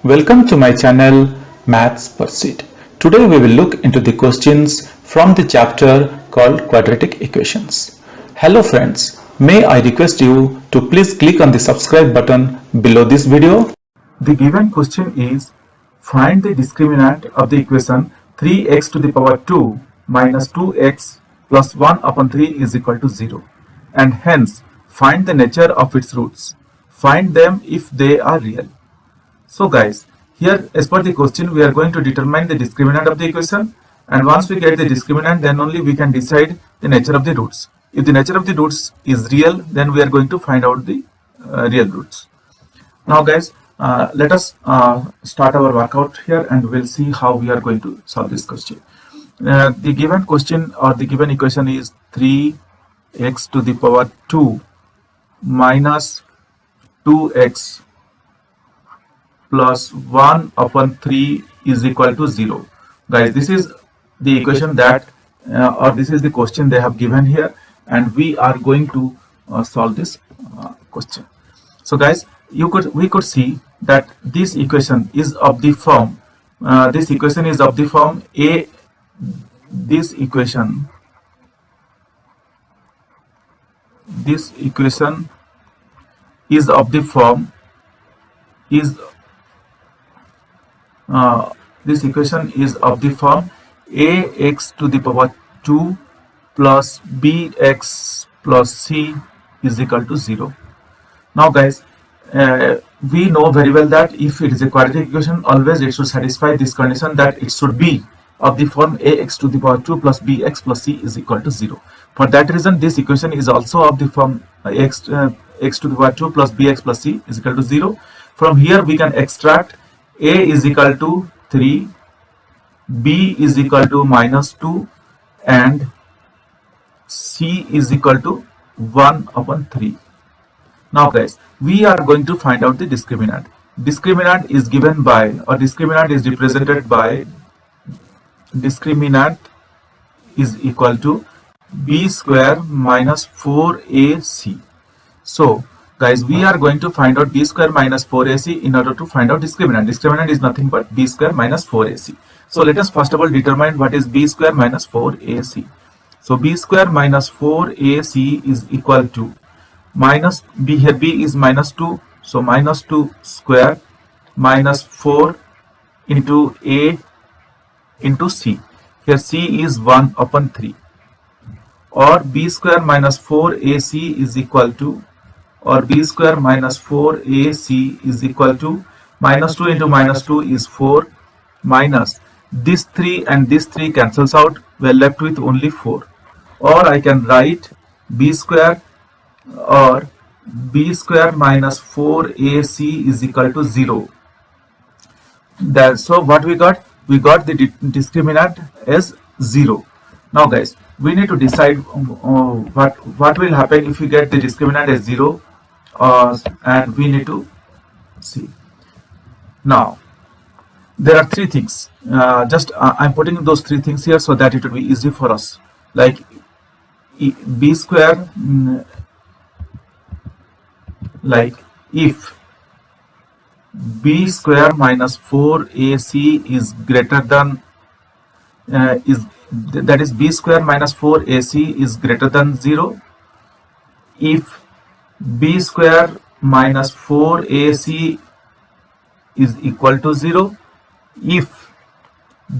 Welcome to my channel Maths Pursuit. Today we will look into the questions from the chapter called Quadratic Equations. Hello friends, may I request you to please click on the subscribe button below this video. The given question is, find the discriminant of the equation 3x to the power 2 minus 2x plus 1 upon 3 is equal to 0, and hence find the nature of its roots. Find them if they are real. So guys, here as per the question we are going to determine the discriminant of the equation, and once we get the discriminant then only we can decide the nature of the roots. If the nature of the roots is real, then we are going to find out the real roots. Now guys, let us start our workout here and we'll see how we are going to solve this question. The given question or the given equation is 3x to the power 2 minus 2x plus 1 upon 3 is equal to 0. Guys, this is the equation that or this is the question they have given here, and we are going to solve this question. So guys, we could see that this equation is of the form a this equation is of the form ax to the power 2 plus bx plus c is equal to 0. Now guys, we know very well that if it is a quadratic equation, always it should satisfy this condition that it should be of the form ax to the power 2 plus bx plus c is equal to 0. For that reason, this equation is also of the form x to the power 2 plus bx plus c is equal to 0. From here we can extract a is equal to 3, b is equal to minus 2, and c is equal to 1 upon 3. Now guys, we are going to find out the discriminant. Discriminant is given by, or discriminant is represented by, discriminant is equal to b square minus 4ac. So guys, we are going to find out b square minus 4ac in order to find out discriminant. Discriminant is nothing but b square minus 4ac. So let us first of all determine what is b square minus 4ac. So b square minus 4ac is equal to minus b, here b is minus 2, so minus 2 square minus 4 into a into c. Here c is 1 upon 3, or b square minus 4ac is equal to, or b square minus 4ac is equal to minus 2 into minus 2 is 4, minus this 3 and this 3 cancels out, we are left with only 4. Or I can write b square or b square minus 4ac is equal to 0. So what we got? We got the discriminant as 0. Now guys, we need to decide what will happen if we get the discriminant as 0, and we need to see. Now there are three things. I'm putting those three things here so that it will be easy for us. Like b square, like if b square minus 4ac is greater than that is b square minus 4ac is greater than 0, if b square minus 4ac is equal to 0, if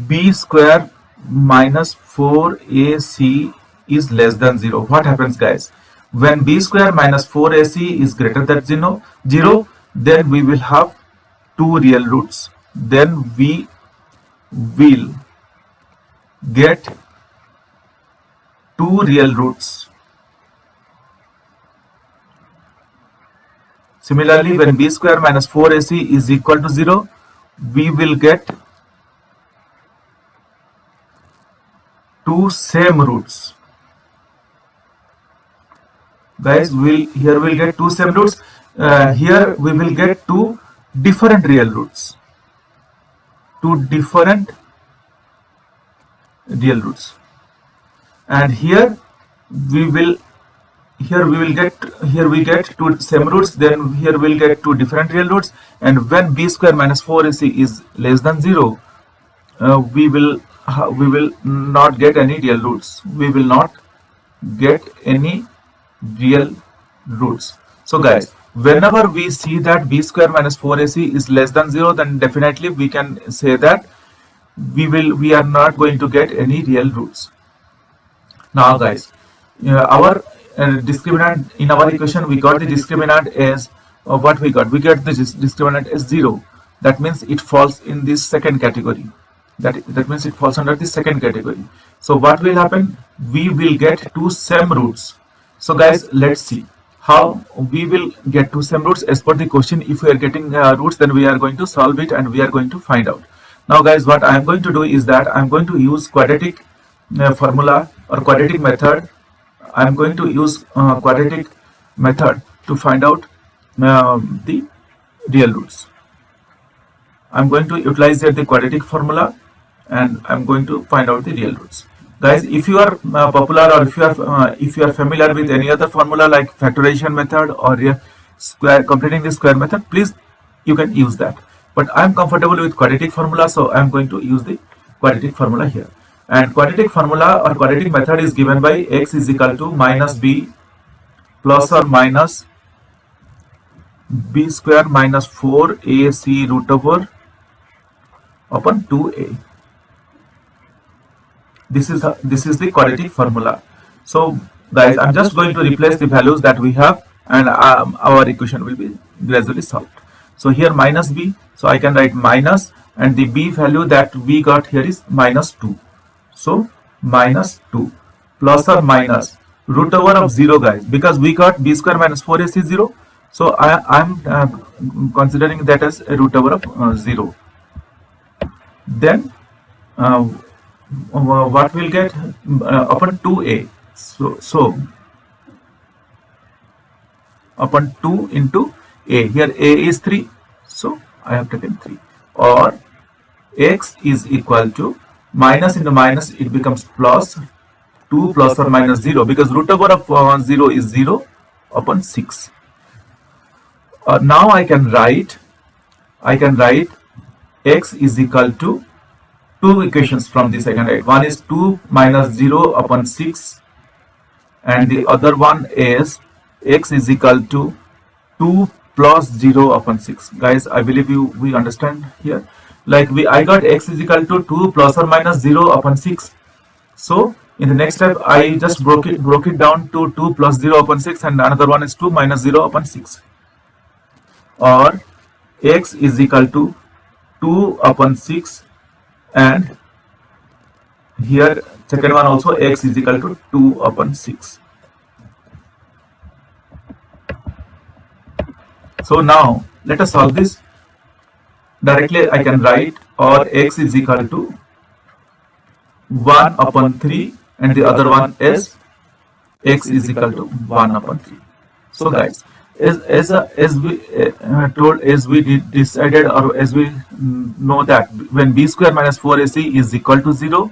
b square minus 4ac is less than 0. What happens guys? When b square minus 4ac is greater than 0, then we will have two real roots. Then we will get two real roots. Similarly, when b square minus 4ac is equal to 0, we will get two same roots. Guys, here we'll get two same roots. Here we will get two different real roots. And here we will here we get two same roots, then here we'll get two different real roots, and when b square minus 4ac is less than 0, we will not get any real roots. We will not get any real roots. So guys, whenever we see that b square minus 4ac is less than 0, then definitely we can say that we are not going to get any real roots. Now guys, our discriminant in our equation, we got the discriminant as what we got? We get the discriminant as 0. That means it falls in this second category. That means it falls under the second category. So what will happen? We will get two same roots. So guys, let's see how we will get two same roots as per the question. If we are getting roots, then we are going to solve it and we are going to find out. Now guys, what I am going to do is that I am going to use quadratic formula or quadratic method. I am going to use quadratic method to find out the real roots. I am going to utilize the quadratic formula and I am going to find out the real roots. Guys, if you are popular or if you are familiar with any other formula like factorization method or completing the square method, please you can use that. But I am comfortable with quadratic formula, so I am going to use the quadratic formula here. And quadratic formula or quadratic method is given by x is equal to minus b plus or minus b square minus 4ac root over upon 2a. This is the quadratic formula. So guys, I'm just going to replace the values that we have, and our equation will be gradually solved. So here minus b, so I can write minus, and the b value that we got here is minus 2. So minus 2 plus or minus root over of 0, guys, because we got b square minus 4ac 0. So I'm considering that as a root over of 0. Then what we'll get upon 2a. So upon 2 into a. Here a is 3. So I have taken 3. Or x is equal to minus into minus, it becomes plus 2 plus or minus 0, because root over of 0 is 0 upon 6. Now I can write x is equal to two equations from this I can write. One is 2 minus 0 upon 6, and the other one is x is equal to 2 plus 0 upon 6. Guys, I believe we understand here. Like I got x is equal to 2 plus or minus 0 upon 6. So in the next step, I just broke it down to 2 plus 0 upon 6, and another one is 2 minus 0 upon 6. Or x is equal to 2 upon 6, and here second one also x is equal to 2 upon 6. So now let us solve this. Directly I can write, or x is equal to 1 upon 3, and the other one is x is equal to 1 upon 3. So guys, as we decided, or as we know that when b square minus 4ac is equal to 0,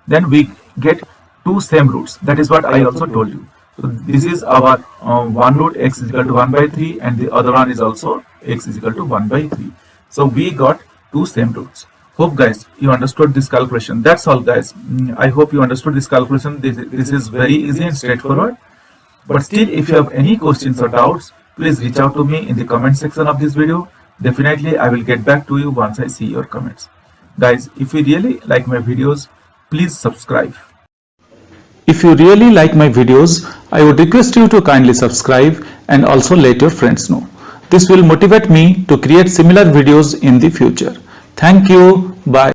then we get two same roots. That is what I also told you. So this is our one root, x is equal to 1 by 3, and the other one is also x is equal to 1 by 3. So we got two same roots. Hope guys you understood this calculation. That's all guys. I hope you understood this calculation. This is very easy and straightforward. But still, if you have any questions or doubts, please reach out to me in the comment section of this video. Definitely I will get back to you once I see your comments. Guys, if you really like my videos, please subscribe. If you really like my videos, I would request you to kindly subscribe and also let your friends know. This will motivate me to create similar videos in the future. Thank you. Bye.